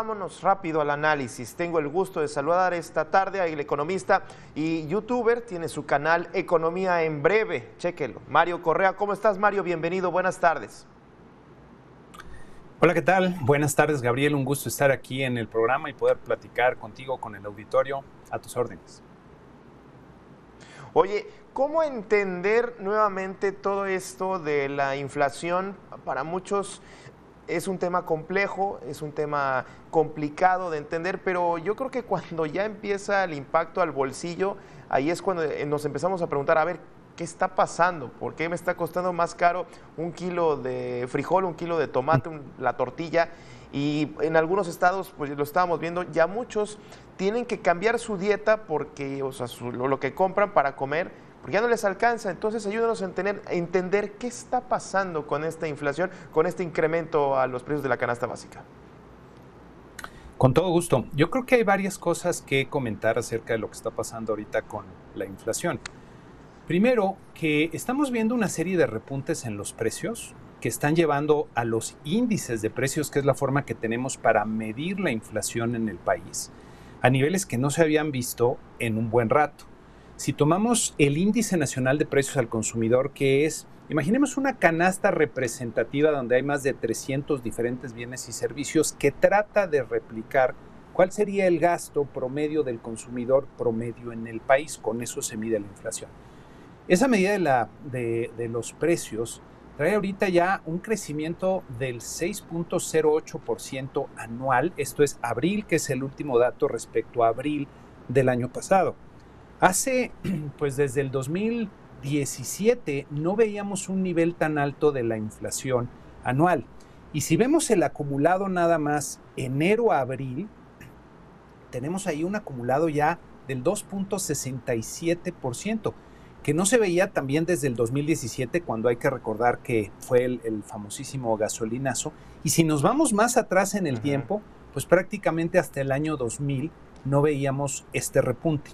Vámonos rápido al análisis. Tengo el gusto de saludar esta tarde al economista y youtuber, tiene su canal Economía en Breve, chéquelo. Mario Correa, ¿cómo estás, Mario? Bienvenido, buenas tardes. Hola, ¿qué tal? Buenas tardes, Gabriel. Un gusto estar aquí en el programa y poder platicar contigo, con el auditorio, a tus órdenes. Oye, ¿cómo entender nuevamente todo esto de la inflación? Para muchos es un tema complejo, es un tema complicado de entender, pero yo creo que cuando ya empieza el impacto al bolsillo, ahí es cuando nos empezamos a preguntar, a ver, ¿qué está pasando? ¿Por qué me está costando más caro un kilo de frijol, un kilo de tomate, la tortilla? Y en algunos estados, pues lo estábamos viendo, ya muchos tienen que cambiar su dieta porque, o sea, lo que compran para comer, porque ya no les alcanza. Entonces ayúdanos a entender qué está pasando con esta inflación, con este incremento a los precios de la canasta básica. Con todo gusto. Yo creo que hay varias cosas que comentar acerca de lo que está pasando ahorita con la inflación. Primero, que estamos viendo una serie de repuntes en los precios que están llevando a los índices de precios, que es la forma que tenemos para medir la inflación en el país, a niveles que no se habían visto en un buen rato. Si tomamos el índice nacional de precios al consumidor, que es, imaginemos una canasta representativa donde hay más de 300 diferentes bienes y servicios que trata de replicar cuál sería el gasto promedio del consumidor promedio en el país. Con eso se mide la inflación. Esa medida de los precios trae ahorita ya un crecimiento del 6.08% anual. Esto es abril, que es el último dato respecto a abril del año pasado. Pues desde el 2017 no veíamos un nivel tan alto de la inflación anual. Y si vemos el acumulado nada más enero a abril, tenemos ahí un acumulado ya del 2.67%. que no se veía también desde el 2017, cuando hay que recordar que fue el famosísimo gasolinazo. Y si nos vamos más atrás en el tiempo, pues prácticamente hasta el año 2000 no veíamos este repunte.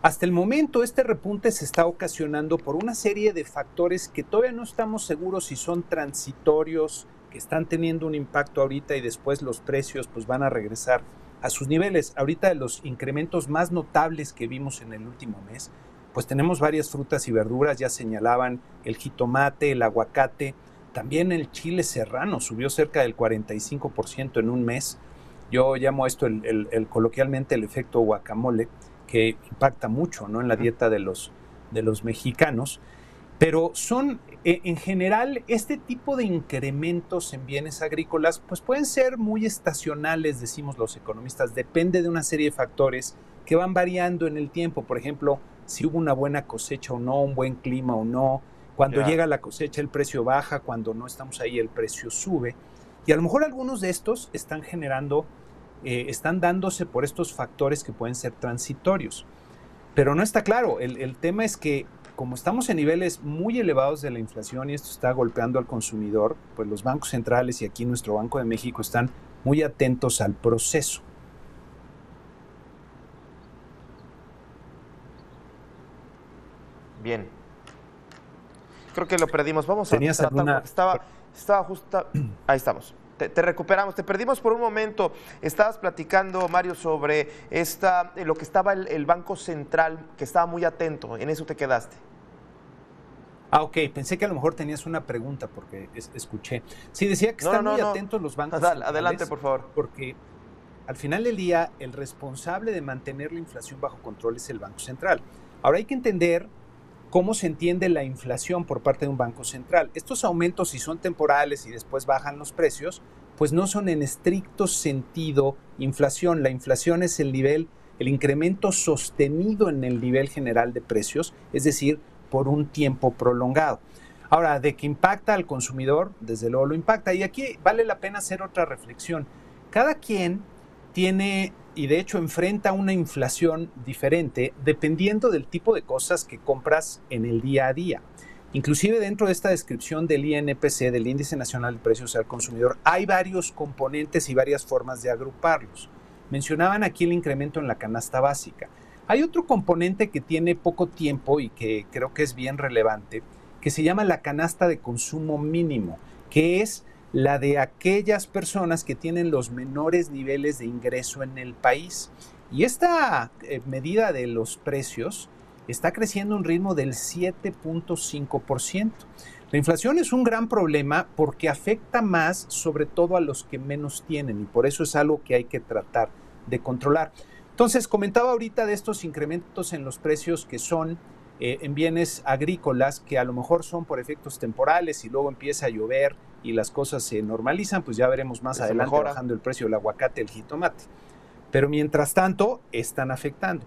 Hasta el momento este repunte se está ocasionando por una serie de factores que todavía no estamos seguros si son transitorios, que están teniendo un impacto ahorita y después los precios pues van a regresar a sus niveles. Ahorita de los incrementos más notables que vimos en el último mes, pues tenemos varias frutas y verduras, ya señalaban el jitomate, el aguacate, también el chile serrano subió cerca del 45% en un mes. Yo llamo esto coloquialmente el efecto guacamole, que impacta mucho, ¿no?, en la dieta de los mexicanos. Pero son, en general, este tipo de incrementos en bienes agrícolas, pues pueden ser muy estacionales, decimos los economistas, depende de una serie de factores que van variando en el tiempo. Por ejemplo, si hubo una buena cosecha o no, un buen clima o no. Cuando llega la cosecha el precio baja, cuando no estamos ahí el precio sube. Y a lo mejor algunos de estos están están dándose por estos factores que pueden ser transitorios. Pero no está claro. El tema es que como estamos en niveles muy elevados de la inflación y esto está golpeando al consumidor, pues los bancos centrales y aquí nuestro Banco de México están muy atentos al proceso. Bien. Creo que lo perdimos. Vamos a tratar porque estaba justo. Ahí estamos. Te recuperamos. Te perdimos por un momento. Estabas platicando, Mario, sobre lo que estaba el Banco Central, que estaba muy atento. En eso te quedaste. Ok. Pensé que a lo mejor tenías una pregunta porque escuché. Sí, decía que están muy atentos los bancos centrales. Adelante, por favor. Porque al final del día, el responsable de mantener la inflación bajo control es el Banco Central. Ahora hay que entender cómo se entiende la inflación por parte de un banco central. Estos aumentos, si son temporales y después bajan los precios, pues no son en estricto sentido inflación. La inflación es el incremento sostenido en el nivel general de precios, es decir, por un tiempo prolongado. Ahora, de que impacta al consumidor, desde luego lo impacta. Y aquí vale la pena hacer otra reflexión. Cada quien tiene, y de hecho enfrenta una inflación diferente dependiendo del tipo de cosas que compras en el día a día. Inclusive dentro de esta descripción del INPC, del Índice Nacional de Precios al Consumidor, hay varios componentes y varias formas de agruparlos. Mencionaban aquí el incremento en la canasta básica. Hay otro componente que tiene poco tiempo y que creo que es bien relevante, que se llama la canasta de consumo mínimo, que es la de aquellas personas que tienen los menores niveles de ingreso en el país. Y esta medida de los precios está creciendo a un ritmo del 7.5%. La inflación es un gran problema porque afecta más sobre todo a los que menos tienen y por eso es algo que hay que tratar de controlar. Entonces, comentaba ahorita de estos incrementos en los precios que son en bienes agrícolas, que a lo mejor son por efectos temporales y luego empieza a llover y las cosas se normalizan, pues ya veremos más adelante bajando el precio del aguacate, el jitomate. Pero mientras tanto, están afectando.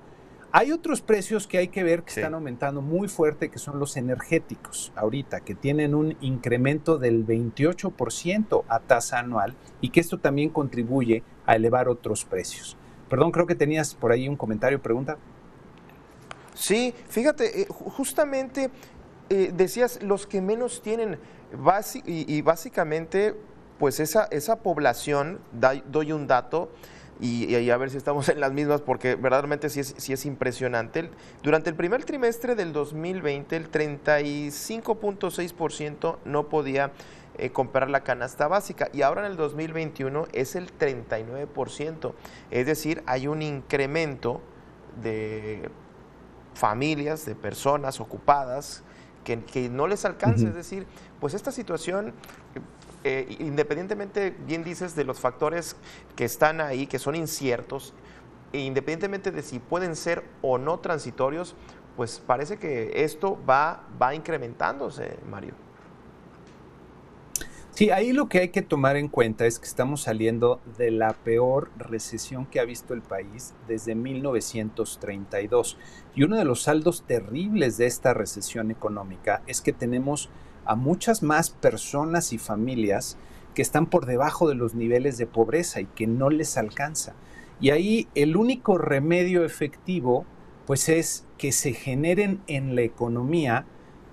Hay otros precios que hay que ver que están aumentando muy fuerte, que son los energéticos ahorita, que tienen un incremento del 28% a tasa anual y que esto también contribuye a elevar otros precios. Perdón, creo que tenías por ahí un comentario, pregunta. Sí, fíjate, justamente decías los que menos tienen y básicamente pues esa población, doy un dato, y a ver si estamos en las mismas, porque verdaderamente sí es impresionante. Durante el primer trimestre del 2020, el 35.6% no podía comprar la canasta básica, y ahora en el 2021 es el 39%. Es decir, hay un incremento de familias, de personas ocupadas que no les alcanza. Es decir, pues esta situación, independientemente, bien dices, de los factores que están ahí, que son inciertos, e independientemente de si pueden ser o no transitorios, pues parece que esto va incrementándose, Mario. Sí, ahí lo que hay que tomar en cuenta es que estamos saliendo de la peor recesión que ha visto el país desde 1932. Y uno de los saldos terribles de esta recesión económica es que tenemos a muchas más personas y familias que están por debajo de los niveles de pobreza y que no les alcanza. Y ahí el único remedio efectivo pues es que se generen en la economía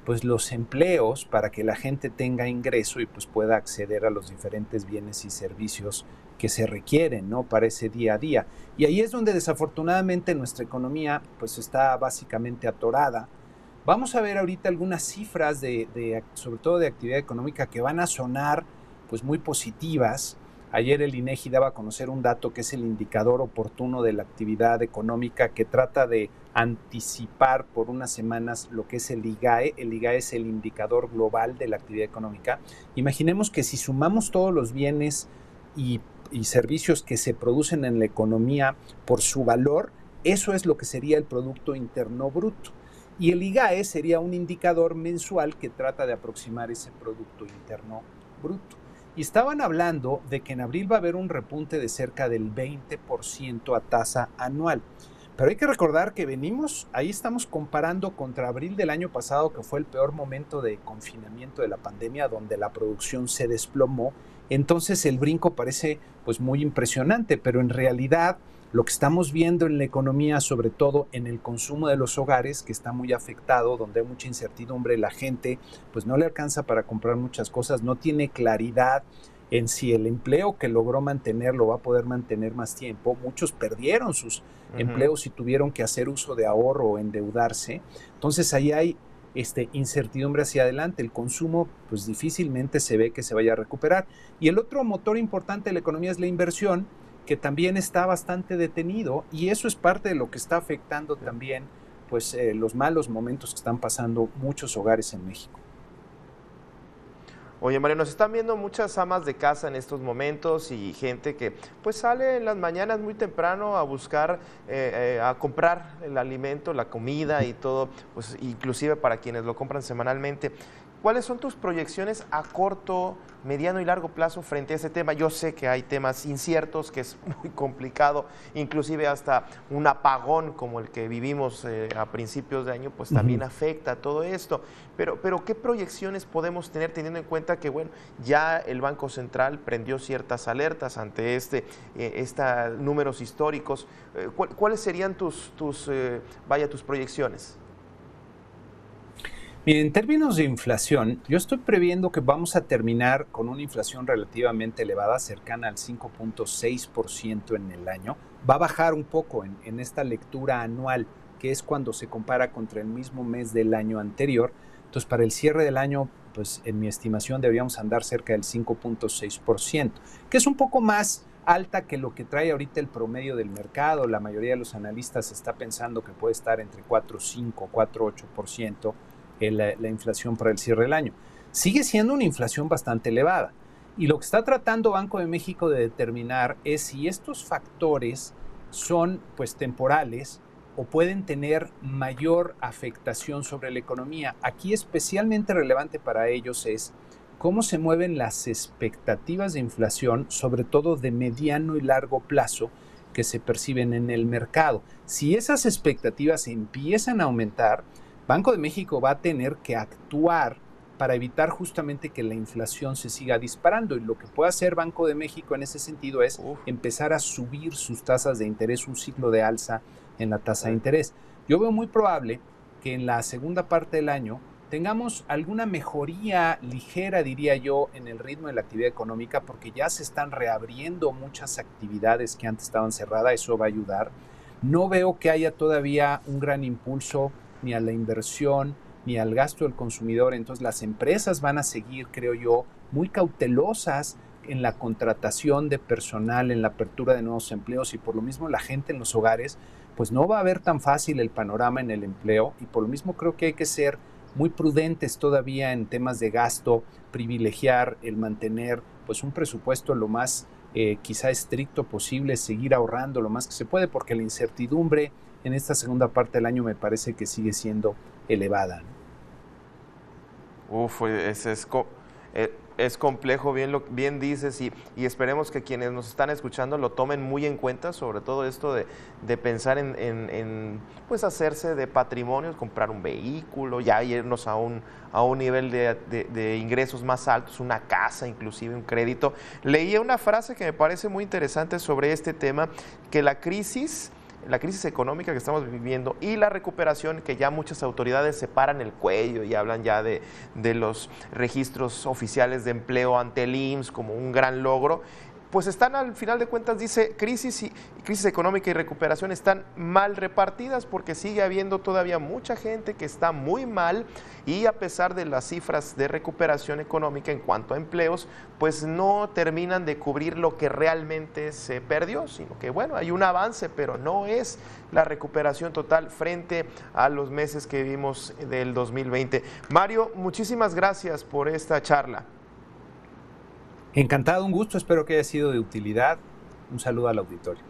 pues los empleos para que la gente tenga ingreso y pues pueda acceder a los diferentes bienes y servicios que se requieren, ¿no?, para ese día a día. Y ahí es donde desafortunadamente nuestra economía pues está básicamente atorada. Vamos a ver ahorita algunas cifras sobre todo de actividad económica que van a sonar pues muy positivas. Ayer el INEGI daba a conocer un dato que es el indicador oportuno de la actividad económica, que trata de anticipar por unas semanas lo que es el IGAE. El IGAE es el indicador global de la actividad económica. Imaginemos que si sumamos todos los bienes y servicios que se producen en la economía por su valor, eso es lo que sería el Producto Interno Bruto. Y el IGAE sería un indicador mensual que trata de aproximar ese Producto Interno Bruto. Y estaban hablando de que en abril va a haber un repunte de cerca del 20% a tasa anual. Pero hay que recordar que ahí estamos comparando contra abril del año pasado, que fue el peor momento de confinamiento de la pandemia, donde la producción se desplomó. Entonces el brinco parece pues muy impresionante, pero en realidad lo que estamos viendo en la economía, sobre todo en el consumo de los hogares, que está muy afectado, donde hay mucha incertidumbre, la gente pues no le alcanza para comprar muchas cosas, no tiene claridad en si el empleo que logró mantener lo va a poder mantener más tiempo. Muchos perdieron sus empleos y tuvieron que hacer uso de ahorro o endeudarse. Entonces ahí hay incertidumbre hacia adelante. El consumo pues difícilmente se ve que se vaya a recuperar. Y el otro motor importante de la economía es la inversión, que también está bastante detenido, y eso es parte de lo que está afectando también pues los malos momentos que están pasando muchos hogares en México. Oye, Mario, nos están viendo muchas amas de casa en estos momentos y gente que pues sale en las mañanas muy temprano a buscar, a comprar el alimento, la comida y todo, pues inclusive para quienes lo compran semanalmente. ¿Cuáles son tus proyecciones a corto, mediano y largo plazo frente a ese tema? Yo sé que hay temas inciertos, que es muy complicado, inclusive hasta un apagón como el que vivimos a principios de año, pues también afecta todo esto. Pero ¿qué proyecciones podemos tener teniendo en cuenta que, bueno, ya el Banco Central prendió ciertas alertas ante estos números históricos? ¿Cuáles serían tus proyecciones? Bien, en términos de inflación, yo estoy previendo que vamos a terminar con una inflación relativamente elevada, cercana al 5.6% en el año. Va a bajar un poco en esta lectura anual, que es cuando se compara contra el mismo mes del año anterior, Entonces, para el cierre del año, pues en mi estimación deberíamos andar cerca del 5.6%, que es un poco más alta que lo que trae ahorita el promedio del mercado. La mayoría de los analistas está pensando que puede estar entre 4.5, 4.8% la inflación para el cierre del año. Sigue siendo una inflación bastante elevada. Y lo que está tratando Banco de México de determinar es si estos factores son pues temporales o pueden tener mayor afectación sobre la economía. Aquí especialmente relevante para ellos es cómo se mueven las expectativas de inflación, sobre todo de mediano y largo plazo, que se perciben en el mercado. Si esas expectativas empiezan a aumentar, Banco de México va a tener que actuar para evitar justamente que la inflación se siga disparando. Y lo que puede hacer Banco de México en ese sentido es empezar a subir sus tasas de interés, un ciclo de alza en la tasa de interés. Yo veo muy probable que en la segunda parte del año tengamos alguna mejoría ligera, diría yo, en el ritmo de la actividad económica, porque ya se están reabriendo muchas actividades que antes estaban cerradas. Eso va a ayudar. No veo que haya todavía un gran impulso ni a la inversión ni al gasto del consumidor. Entonces las empresas van a seguir, creo yo, muy cautelosas en la contratación de personal, en la apertura de nuevos empleos, y por lo mismo la gente en los hogares pues no va a ver tan fácil el panorama en el empleo, y por lo mismo creo que hay que ser muy prudentes todavía en temas de gasto, privilegiar el mantener pues un presupuesto lo más quizá estricto posible, seguir ahorrando lo más que se puede, porque la incertidumbre en esta segunda parte del año me parece que sigue siendo elevada. Es complejo, bien dices, y esperemos que quienes nos están escuchando lo tomen muy en cuenta, sobre todo esto de pensar en pues hacerse de patrimonios, comprar un vehículo, ya irnos a un nivel de ingresos más altos, una casa, inclusive un crédito. Leí una frase que me parece muy interesante sobre este tema, que la crisis económica que estamos viviendo y la recuperación, que ya muchas autoridades se paran el cuello y hablan ya de los registros oficiales de empleo ante el IMSS como un gran logro, pues están, al final de cuentas, dice, crisis económica y recuperación están mal repartidas, porque sigue habiendo todavía mucha gente que está muy mal, y a pesar de las cifras de recuperación económica en cuanto a empleos, pues no terminan de cubrir lo que realmente se perdió, sino que bueno, hay un avance, pero no es la recuperación total frente a los meses que vimos del 2020. Mario, muchísimas gracias por esta charla. Encantado, un gusto, espero que haya sido de utilidad. Un saludo al auditorio.